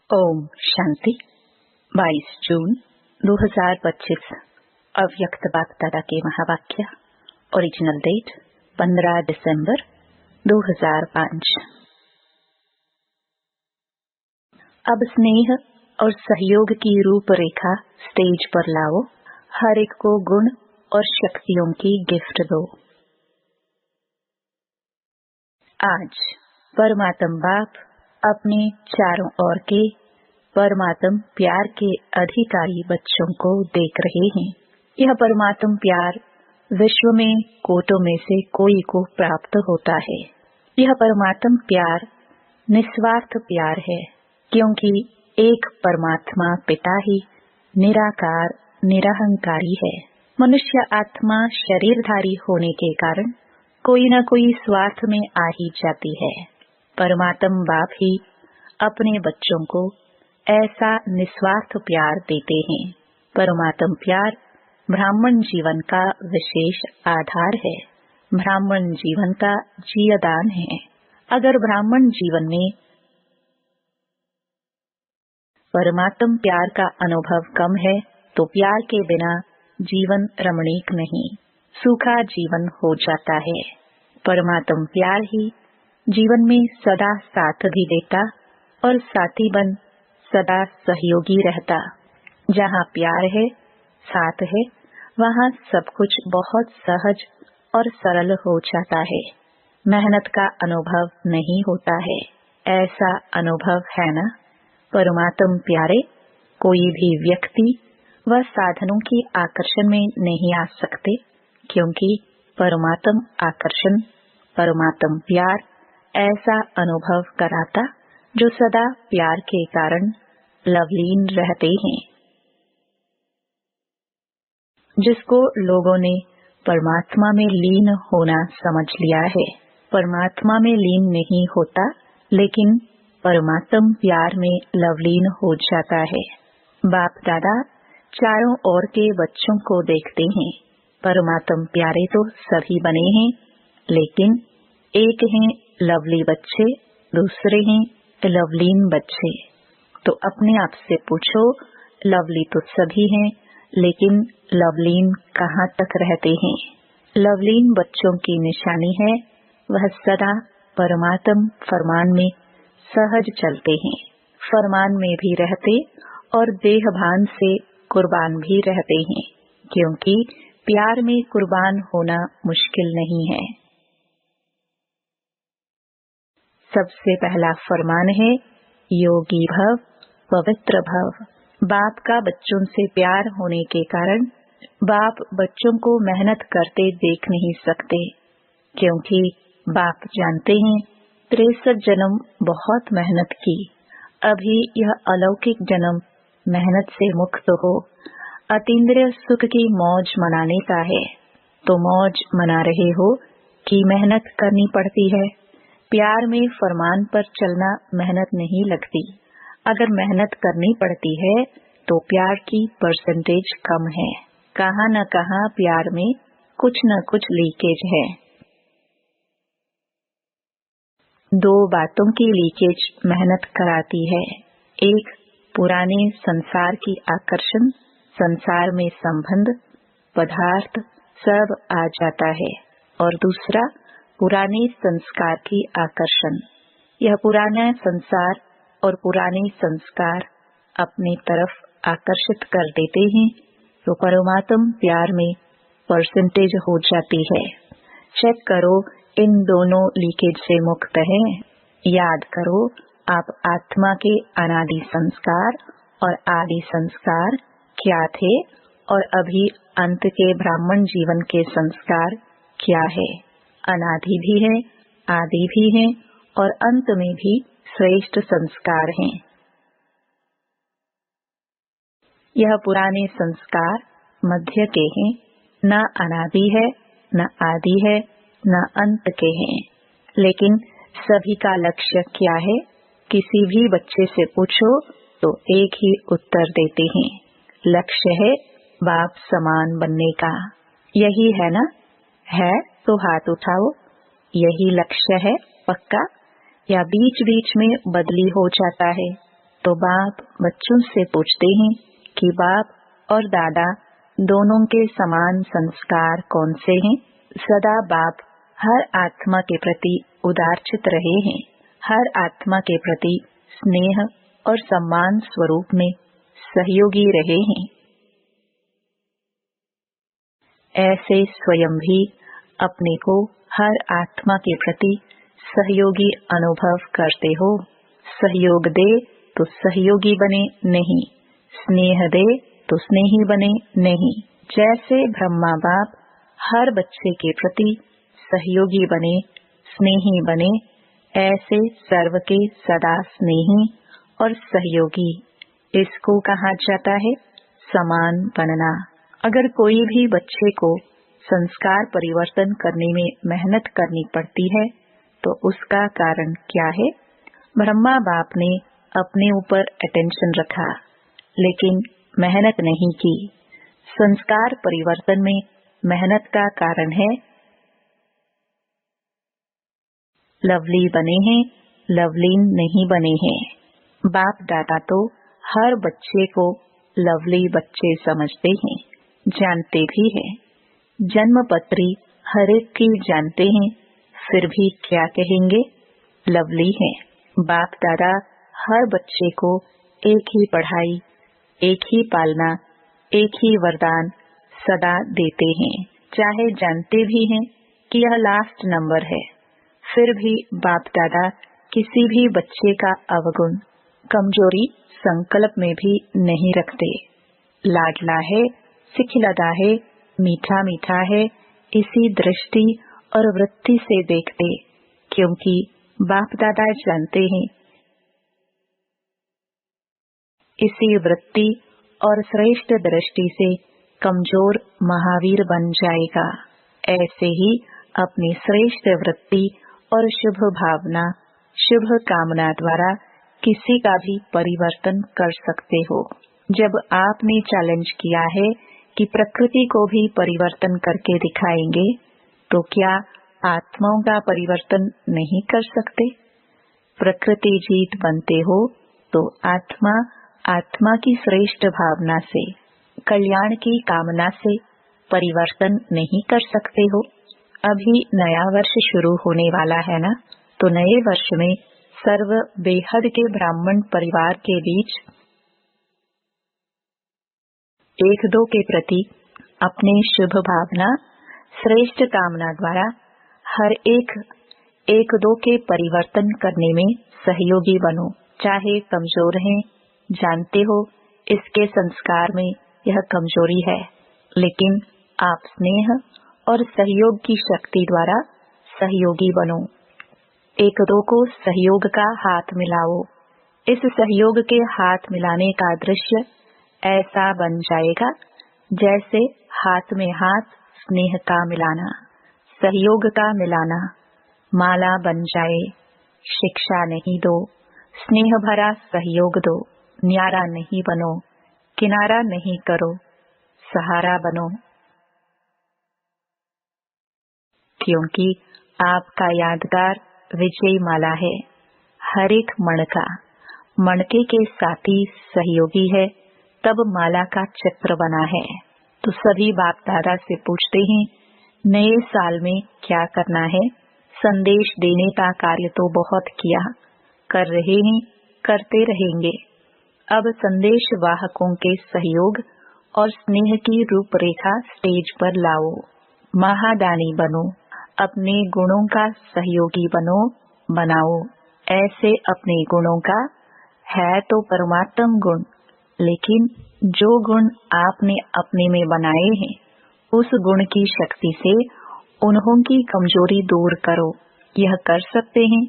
ओम शांति। 22 जून 2025 अव्यक्त बापदादा के महावाक्य। ओरिजिनल डेट 15 दिसंबर 2005। अब स्नेह और सहयोग की रूपरेखा स्टेज पर लाओ। हर एक को गुण और शक्तियों की गिफ्ट दो। आज परमात्मा बाप अपने चारों ओर के परमात्म प्यार के अधिकारी बच्चों को देख रहे हैं। यह परमात्म प्यार विश्व में कोटों में से कोई को प्राप्त होता है। यह परमात्म प्यार निस्वार्थ प्यार है, क्योंकि एक परमात्मा पिता ही निराकार निरहंकारी है। मनुष्य आत्मा शरीरधारी होने के कारण कोई न कोई स्वार्थ में आ ही जाती है। परमात्म बाप ही अपने बच्चों को ऐसा निस्वार्थ प्यार देते हैं। परमात्म प्यार ब्राह्मण जीवन का विशेष आधार है, ब्राह्मण जीवन का जीवदान है। अगर ब्राह्मण जीवन में परमात्म प्यार का अनुभव कम है तो प्यार के बिना जीवन रमणीक नहीं, सूखा जीवन हो जाता है। परमात्म प्यार ही जीवन में सदा साथ भी देता और साथी बन सदा सहयोगी रहता। जहाँ प्यार है, साथ है, वहाँ सब कुछ बहुत सहज और सरल हो जाता है। मेहनत का अनुभव नहीं होता है। ऐसा अनुभव है ना? परमात्म प्यारे कोई भी व्यक्ति व साधनों के आकर्षण में नहीं आ सकते, क्योंकि परमात्म आकर्षण, परमात्म प्यार ऐसा अनुभव कराता जो सदा प्यार के कारण लवलीन रहते हैं। जिसको लोगों ने परमात्मा में लीन होना समझ लिया है, परमात्मा में लीन नहीं होता, लेकिन परमात्म प्यार में लवलीन हो जाता है। बाप दादा चारों ओर के बच्चों को देखते हैं। परमात्म प्यारे तो सभी बने हैं, लेकिन एक हैं लवली बच्चे, दूसरे हैं लवलीन बच्चे। तो अपने आप से पूछो, लवली तो सभी हैं, लेकिन लवलीन कहाँ तक रहते हैं? लवलीन बच्चों की निशानी है वह सदा परमात्म फरमान में सहज चलते हैं, फरमान में भी रहते और देहभान से कुर्बान भी रहते हैं, क्योंकि प्यार में कुर्बान होना मुश्किल नहीं है। सबसे पहला फरमान है योगी भव, पवित्र भव। बाप का बच्चों से प्यार होने के कारण बाप बच्चों को मेहनत करते देख नहीं सकते, क्योंकि बाप जानते हैं 63 जन्म बहुत मेहनत की, अभी यह अलौकिक जन्म मेहनत से मुक्त हो अतीन्द्रिय सुख की मौज मनाने का है। तो मौज मना रहे हो कि मेहनत करनी पड़ती है। प्यार में फरमान पर चलना मेहनत नहीं लगती। अगर मेहनत करनी पड़ती है तो प्यार की परसेंटेज कम है। कहाँ न कहाँ प्यार में कुछ न कुछ लीकेज है। दो बातों की लीकेज मेहनत कराती है। एक, पुराने संसार की आकर्षण, संसार में संबंध, पदार्थ सब आ जाता है, और दूसरा पुराने संस्कार की आकर्षण। यह पुराना संसार और पुराने संस्कार अपनी तरफ आकर्षित कर देते हैं, तो परमात्म प्यार में परसेंटेज हो जाती है। चेक करो इन दोनों लीकेज से मुक्त है। याद करो आप आत्मा के अनादि संस्कार और आदि संस्कार क्या थे, और अभी अंत के ब्राह्मण जीवन के संस्कार क्या है। अनादि भी है, आदि भी है, और अंत में भी श्रेष्ठ संस्कार हैं। यह पुराने संस्कार मध्य के हैं, न अनादि है, न आदि है, न अंत के हैं। लेकिन सभी का लक्ष्य क्या है? किसी भी बच्चे से पूछो तो एक ही उत्तर देते हैं, लक्ष्य है बाप समान बनने का। यही है ना? है तो हाथ उठाओ। यही लक्ष्य है पक्का, या बीच बीच में बदली हो जाता है? तो बाप बच्चों से पूछते हैं कि बाप और दादा दोनों के समान संस्कार कौन से हैं? सदा बाप हर आत्मा के प्रति उदारचित रहे हैं, हर आत्मा के प्रति स्नेह और सम्मान स्वरूप में सहयोगी रहे हैं। ऐसे स्वयं भी अपने को हर आत्मा के प्रति सहयोगी अनुभव करते हो। सहयोग दे तो सहयोगी बने नहीं, स्नेह दे तो स्नेही बने नहीं। जैसे ब्रह्मा बाप हर बच्चे के प्रति सहयोगी बने, स्नेही बने, ऐसे सर्व के सदा स्नेही और सहयोगी, इसको कहा जाता है समान बनना। अगर कोई भी बच्चे को संस्कार परिवर्तन करने में मेहनत करनी पड़ती है तो उसका कारण क्या है? ब्रह्मा बाप ने अपने ऊपर अटेंशन रखा लेकिन मेहनत नहीं की। संस्कार परिवर्तन में मेहनत का कारण है लवली बने हैं, लवलीन नहीं बने हैं। बाप दादा तो हर बच्चे को लवली बच्चे समझते हैं, जानते भी हैं। जन्मपत्री हर एक की जानते हैं, फिर भी क्या कहेंगे? लवली है। बाप दादा हर बच्चे को एक ही पढ़ाई, एक ही पालना, एक ही वरदान सदा देते हैं, चाहे जानते भी हैं कि यह लास्ट नंबर है, फिर भी बाप दादा किसी भी बच्चे का अवगुण, कमजोरी संकल्प में भी नहीं रखते। लाडला है, सिखिलदा है, मीठा मीठा है, इसी दृष्टि और वृत्ति से देखते, क्योंकि बाप दादा जानते हैं इसी वृत्ति और श्रेष्ठ दृष्टि से कमजोर महावीर बन जाएगा। ऐसे ही अपनी श्रेष्ठ वृत्ति और शुभ भावना, शुभ कामना द्वारा किसी का भी परिवर्तन कर सकते हो। जब आपने चैलेंज किया है कि प्रकृति को भी परिवर्तन करके दिखाएंगे, तो क्या आत्माओं का परिवर्तन नहीं कर सकते? प्रकृति जीत बनते हो तो आत्मा की श्रेष्ठ भावना से, कल्याण की कामना से परिवर्तन नहीं कर सकते हो। अभी नया वर्ष शुरू होने वाला है ना, तो नए वर्ष में सर्व बेहद के ब्राह्मण परिवार के बीच एक दो के प्रति अपने शुभ भावना, श्रेष्ठ कामना द्वारा हर एक दो के परिवर्तन करने में सहयोगी बनो। चाहे कमजोर हैं, जानते हो इसके संस्कार में यह कमजोरी है, लेकिन आप स्नेह और सहयोग की शक्ति द्वारा सहयोगी बनो। एक दो को सहयोग का हाथ मिलाओ। इस सहयोग के हाथ मिलाने का दृश्य ऐसा बन जाएगा जैसे हाथ में हाथ स्नेह का मिलाना, सहयोग का मिलाना, माला बन जाए। शिक्षा नहीं दो, स्नेह भरा सहयोग दो। न्यारा नहीं बनो, किनारा नहीं करो, सहारा बनो। क्योंकि आपका यादगार विजय माला है। हर एक मणके के साथी सहयोगी है, तब माला का चक्र बना है। तो सभी बाप दादा से पूछते हैं, नए साल में क्या करना है? संदेश देने का कार्य तो बहुत किया, कर रहे हैं, करते रहेंगे। अब संदेश वाहकों के सहयोग और स्नेह की रूपरेखा स्टेज पर लाओ। महादानी बनो, अपने गुणों का सहयोगी बनाओ। ऐसे अपने गुणों का है तो परमात्म गुण, लेकिन जो गुण आपने अपने में बनाए हैं, उस गुण की शक्ति से उन्हों की कमजोरी दूर करो। यह कर सकते हैं?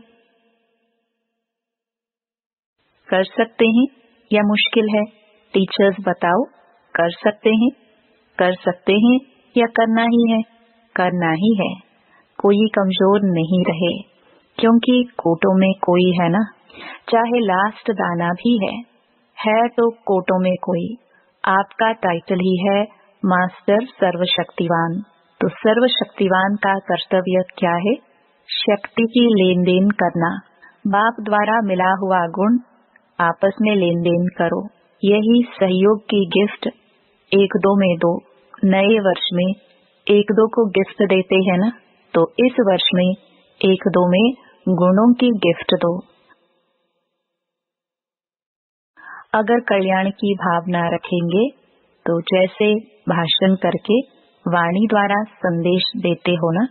कर सकते हैं या मुश्किल है? टीचर्स बताओ, कर सकते हैं? कर सकते हैं या करना ही है? करना ही है। कोई कमजोर नहीं रहे, क्योंकि कोटों में कोई है ना, चाहे लास्ट दाना भी है तो कोटों में कोई। आपका टाइटल ही है मास्टर सर्वशक्तिवान। तो सर्वशक्तिवान का कर्तव्य क्या है? शक्ति की लेन देन करना। बाप द्वारा मिला हुआ गुण आपस में लेन देन करो। यही सहयोग की गिफ्ट एक दो में दो। नए वर्ष में एक दो को गिफ्ट देते हैं ना, तो इस वर्ष में एक दो में गुणों की गिफ्ट दो। अगर कल्याण की भावना रखेंगे तो जैसे भाषण करके वाणी द्वारा संदेश देते हो ना,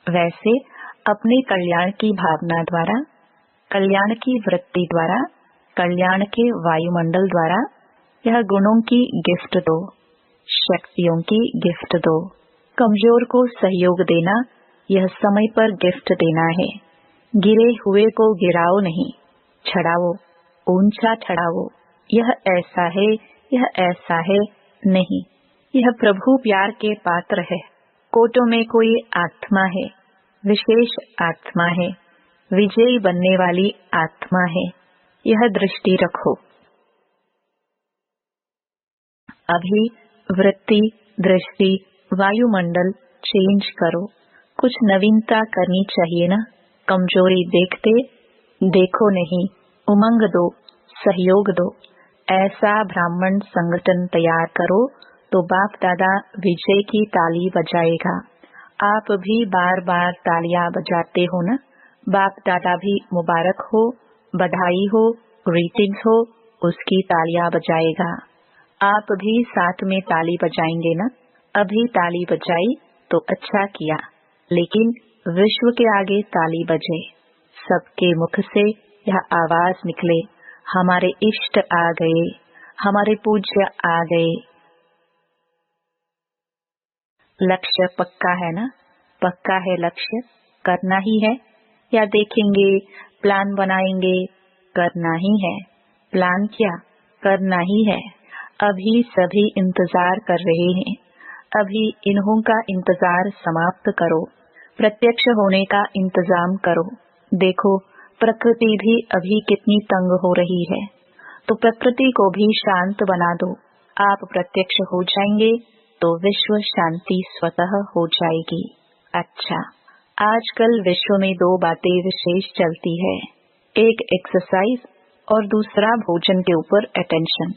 वैसे अपने कल्याण की भावना द्वारा, कल्याण की वृत्ति द्वारा, कल्याण के वायुमंडल द्वारा यह गुणों की गिफ्ट दो, शक्तियों की गिफ्ट दो। कमजोर को सहयोग देना यह समय पर गिफ्ट देना है। गिरे हुए को गिराओ नहीं, छड़ाओ, ऊंचा ठड़ाओ। यह ऐसा है, यह ऐसा है नहीं, यह प्रभु प्यार के पात्र है। कोटों में कोई आत्मा है, विशेष आत्मा है, विजयी बनने वाली आत्मा है। यह दृष्टि रखो। अभी वृत्ति, दृष्टि, वायुमंडल चेंज करो। कुछ नवीनता करनी चाहिए ना। कमजोरी देखते देखो नहीं, उमंग दो, सहयोग दो। ऐसा ब्राह्मण संगठन तैयार करो तो बाप दादा विजय की ताली बजाएगा। आप भी बार बार तालियां बजाते हो ना। बाप दादा भी मुबारक हो, बधाई हो, ग्रीटिंग्स हो, उसकी तालियां बजाएगा। आप भी साथ में ताली बजाएंगे ना। अभी ताली बजाई तो अच्छा किया, लेकिन विश्व के आगे ताली बजे, सबके मुख से यह आवाज निकले, हमारे इष्ट आ गए, हमारे पूज्य आ गए। लक्ष्य पक्का है ना, पक्का है लक्ष्य, करना ही है। या देखेंगे, प्लान बनाएंगे, करना ही है। प्लान क्या, करना ही है। अभी सभी इंतजार कर रहे हैं। अभी इन्हों का इंतजार समाप्त करो, प्रत्यक्ष होने का इंतजाम करो। देखो प्रकृति भी अभी कितनी तंग हो रही है, तो प्रकृति को भी शांत बना दो। आप प्रत्यक्ष हो जाएंगे तो विश्व शांति स्वतः हो जाएगी। अच्छा, आजकल विश्व में दो बातें विशेष चलती है, एक एक्सरसाइज और दूसरा भोजन के ऊपर अटेंशन।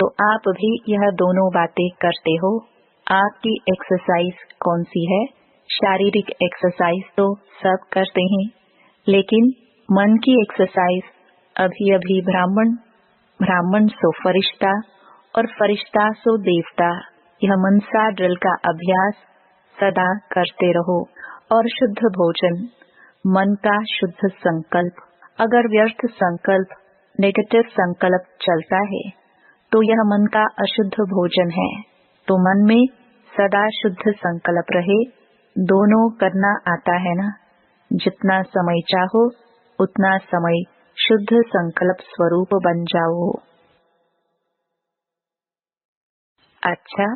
तो आप भी यह दोनों बातें करते हो। आपकी एक्सरसाइज कौन सी है? शारीरिक एक्सरसाइज तो सब करते हैं, लेकिन मन की एक्सरसाइज अभी अभी ब्राह्मण, ब्राह्मण सो फरिश्ता और फरिश्ता सो देवता। यह मनसा ड्रिल का अभ्यास सदा करते रहो। और शुद्ध भोजन, मन का शुद्ध संकल्प। अगर व्यर्थ संकल्प, नेगेटिव संकल्प चलता है तो यह मन का अशुद्ध भोजन है। तो मन में सदा शुद्ध संकल्प रहे। दोनों करना आता है ना। जितना समय चाहो उतना समय शुद्ध संकल्प स्वरूप बन जाओ। अच्छा,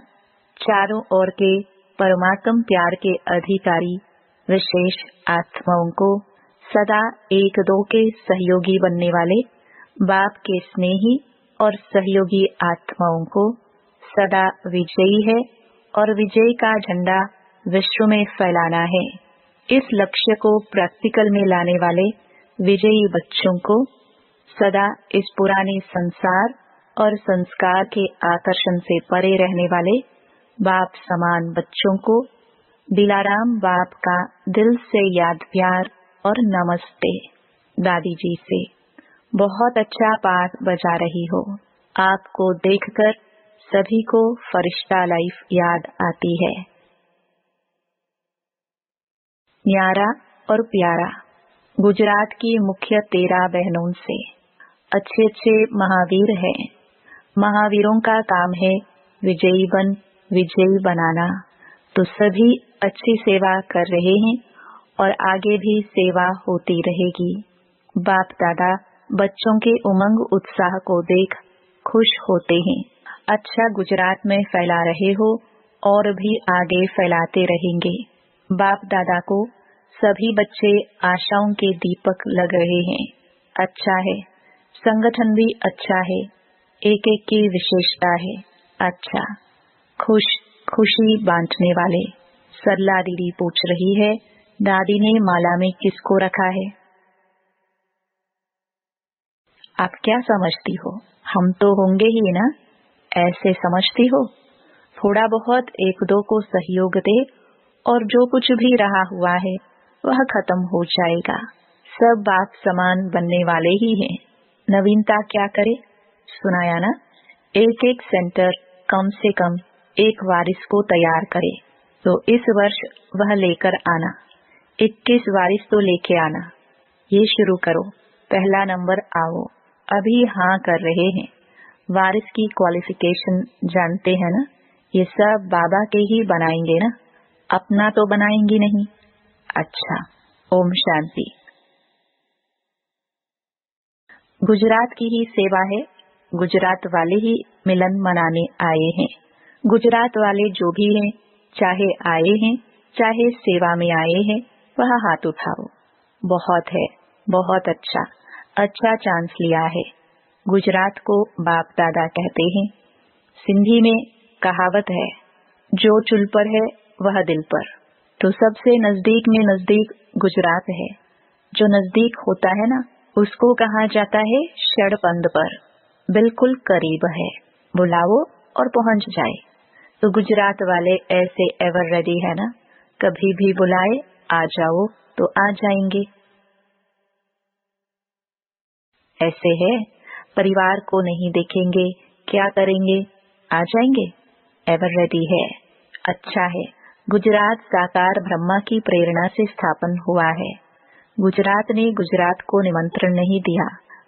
चारों ओर के परमात्म प्यार के अधिकारी विशेष आत्माओं को सदा एक दो के सहयोगी बनने वाले बाप के स्नेही और सहयोगी आत्माओं को सदा विजयी है और विजय का झंडा विश्व में फैलाना है। इस लक्ष्य को प्रैक्टिकल में लाने वाले विजयी बच्चों को सदा इस पुराने संसार और संस्कार के आकर्षण से परे रहने वाले बाप समान बच्चों को दिलाराम बाप का दिल से याद प्यार और नमस्ते। दादी जी से बहुत अच्छा पाठ बजा रही हो। आपको देखकर सभी को फरिश्ता लाइफ याद आती है। न्यारा और प्यारा, गुजरात की मुख्य 13 बहनों से अच्छे अच्छे महावीर हैं। महावीरों का काम है विजयी बन विजयी बनाना। तो सभी अच्छी सेवा कर रहे हैं और आगे भी सेवा होती रहेगी। बाप दादा बच्चों के उमंग उत्साह को देख खुश होते हैं। अच्छा गुजरात में फैला रहे हो और भी आगे फैलाते रहेंगे। बाप दादा को सभी बच्चे आशाओं के दीपक लग रहे हैं। अच्छा है, संगठन भी अच्छा है, एक एक की विशेषता है। अच्छा, खुशी बांटने वाले। सरला दीदी पूछ रही है, दादी ने माला में किसको रखा है? आप क्या समझती हो? हम तो होंगे ही ना, ऐसे समझती हो? थोड़ा बहुत एक दो को सहयोग दे और जो कुछ भी रहा हुआ है वह खत्म हो जाएगा। सब बाप समान बनने वाले ही हैं। नवीनता क्या करे? सुनाया ना, एक एक सेंटर कम से कम एक वारिस को तैयार करे। तो इस वर्ष वह लेकर आना, 21 वारिस तो लेके आना। ये शुरू करो, पहला नंबर आओ। अभी हाँ कर रहे हैं। वारिस की क्वालिफिकेशन जानते हैं ना, ये सब बाबा के ही बनाएंगे ना, अपना तो बनाएंगी नहीं। अच्छा, ओम शांति। गुजरात की ही सेवा है, गुजरात वाले ही मिलन मनाने आए हैं। गुजरात वाले जो भी हैं, चाहे आए हैं चाहे सेवा में आए हैं, वह हाथ उठाओ। बहुत है, बहुत अच्छा, अच्छा चांस लिया है। गुजरात को बाप दादा कहते हैं। सिंधी में कहावत है, जो चुल पर है वह दिल पर। तो सबसे नजदीक में नजदीक गुजरात है। जो नजदीक होता है ना, उसको कहा जाता है षड़पंद पर, बिल्कुल करीब है, बुलाओ और पहुंच जाए। तो गुजरात वाले ऐसे एवर रेडी है ना, कभी भी बुलाए आ जाओ तो आ जाएंगे। ऐसे है, परिवार को नहीं देखेंगे, क्या करेंगे, आ जाएंगे। एवर रेडी है, अच्छा है। गुजरात साकार ब्रह्मा की प्रेरणा से स्थापन हुआ है। गुजरात ने गुजरात को निमंत्रण नहीं दिया,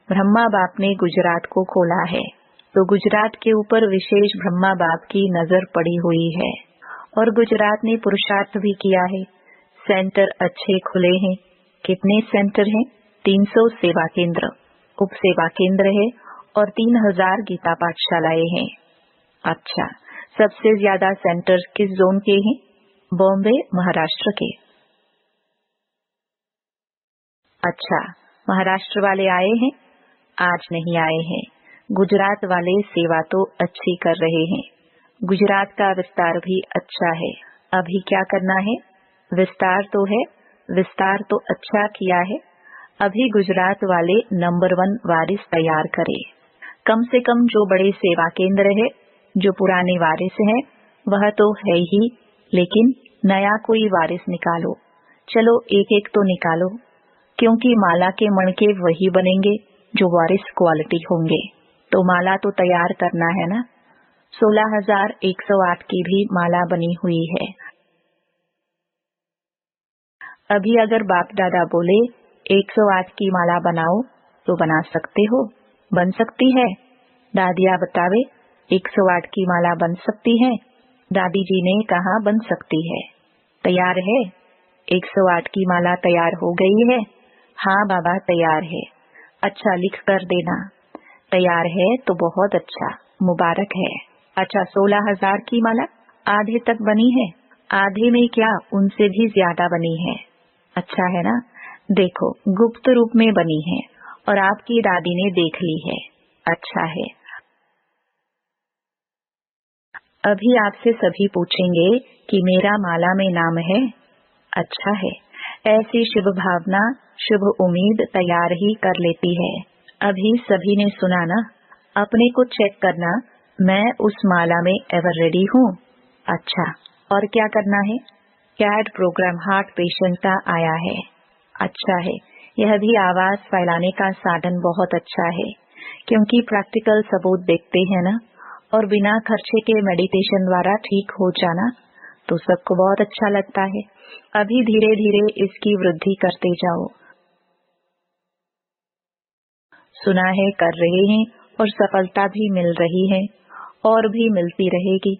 ब्रह्मा बाप ने गुजरात को खोला है। तो गुजरात के ऊपर विशेष ब्रह्मा बाप की नजर पड़ी हुई है और गुजरात ने पुरुषार्थ भी किया है। सेंटर अच्छे खुले हैं। कितने सेंटर हैं? 300 सेवा केंद्र, उप सेवा केंद्र है और 3000 गीता पाठशालाएं हैं। अच्छा, सबसे ज्यादा सेंटर किस जोन के हैं? बॉम्बे, महाराष्ट्र के। अच्छा, महाराष्ट्र वाले आए हैं? आज नहीं आए हैं। गुजरात वाले सेवा तो अच्छी कर रहे हैं। गुजरात का विस्तार भी अच्छा है। अभी क्या करना है? विस्तार तो है, विस्तार तो अच्छा किया है। अभी गुजरात वाले नंबर 1 वारिस तैयार करे। कम से कम जो बड़े सेवा केंद्र है, जो पुराने वारिस हैं, वह तो है ही, लेकिन नया कोई वारिस निकालो। चलो एक एक तो निकालो, क्योंकि माला के मणके वही बनेंगे जो वारिस क्वालिटी होंगे। तो माला तो तैयार करना है ना। 16,108 की भी माला बनी हुई है। अभी अगर बाप दादा बोले 108 की माला बनाओ तो बना सकते हो, बन सकती है। दादिया बतावे 108 की माला बन सकती है। दादी जी ने कहा बन सकती है। तैयार है? 108 की माला तैयार हो गई है? हाँ बाबा तैयार है। अच्छा, लिख कर देना। तैयार है तो बहुत अच्छा, मुबारक है। अच्छा, 16,000 की माला आधे तक बनी है। आधे में क्या, उनसे भी ज्यादा बनी है। अच्छा है ना। देखो, गुप्त रूप में बनी है और आपकी दादी ने देख ली है। अच्छा है। अभी आपसे सभी पूछेंगे कि मेरा माला में नाम है। अच्छा है। ऐसी शुभ भावना, शुभ उम्मीद तैयार ही कर लेती है। अभी सभी ने सुना ना, अपने को चेक करना, मैं उस माला में एवर रेडी हूँ। अच्छा, और क्या करना है? कैड प्रोग्राम हार्ट पेशेंट का आया है। अच्छा है, यह भी आवाज फैलाने का साधन बहुत अच्छा है, क्योंकि प्रैक्टिकल सबूत देखते हैं ना, और बिना खर्चे के मेडिटेशन द्वारा ठीक हो जाना तो सबको बहुत अच्छा लगता है। अभी धीरे धीरे इसकी वृद्धि करते जाओ। सुना है कर रहे हैं और सफलता भी मिल रही है और भी मिलती रहेगी।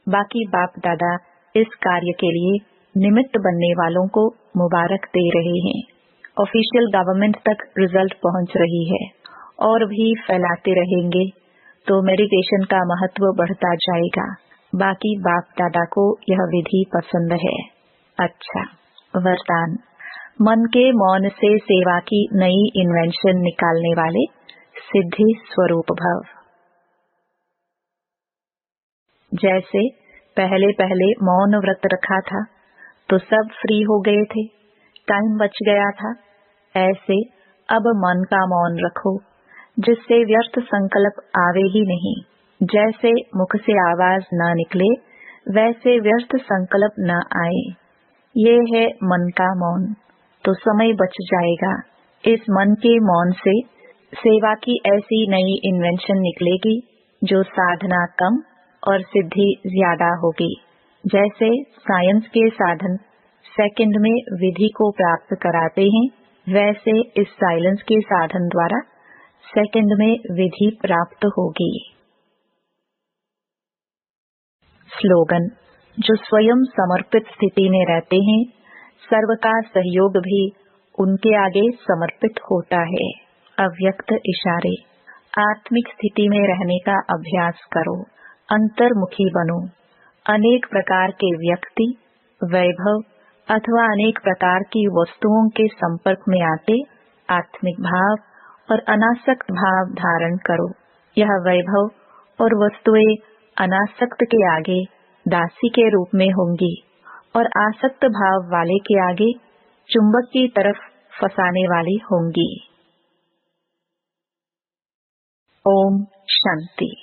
बाकी बाप दादा इस कार्य के लिए निमित्त बनने वालों को मुबारक दे रहे हैं। ऑफिशियल गवर्नमेंट तक रिजल्ट पहुंच रही है और भी फैलाते रहेंगे तो मेडिटेशन का महत्व बढ़ता जाएगा। बाकी बाप दादा को यह विधि पसंद है। अच्छा, वरदान। मन के मौन से सेवा की नई इन्वेंशन निकालने वाले सिद्धि स्वरूप भव। जैसे पहले पहले मौन व्रत रखा था तो सब फ्री हो गए थे, टाइम बच गया था। ऐसे अब मन का मौन रखो, जिससे व्यर्थ संकल्प आवे ही नहीं। जैसे मुख से आवाज न निकले वैसे व्यर्थ संकल्प न आए। ये है मन का मौन, तो समय बच जाएगा। इस मन के मौन से सेवा की ऐसी नई इन्वेंशन निकलेगी जो साधना कम और सिद्धि ज्यादा होगी। जैसे साइंस के साधन सेकंड में विधि को प्राप्त कराते हैं, वैसे इस साइलेंस के साधन द्वारा सेकंड में विधि प्राप्त होगी। स्लोगन: जो स्वयं समर्पित स्थिति में रहते हैं, सर्व का सहयोग भी उनके आगे समर्पित होता है। अव्यक्त इशारे: आत्मिक स्थिति में रहने का अभ्यास करो, अंतर्मुखी बनो। अनेक प्रकार के व्यक्ति, वैभव अथवा अनेक प्रकार की वस्तुओं के संपर्क में आते आत्मिक भाव और अनासक्त भाव धारण करो। यह वैभव और वस्तुएं अनासक्त के आगे दासी के रूप में होंगी और आसक्त भाव वाले के आगे चुंबक की तरफ फंसाने वाली होंगी। ओम शांति।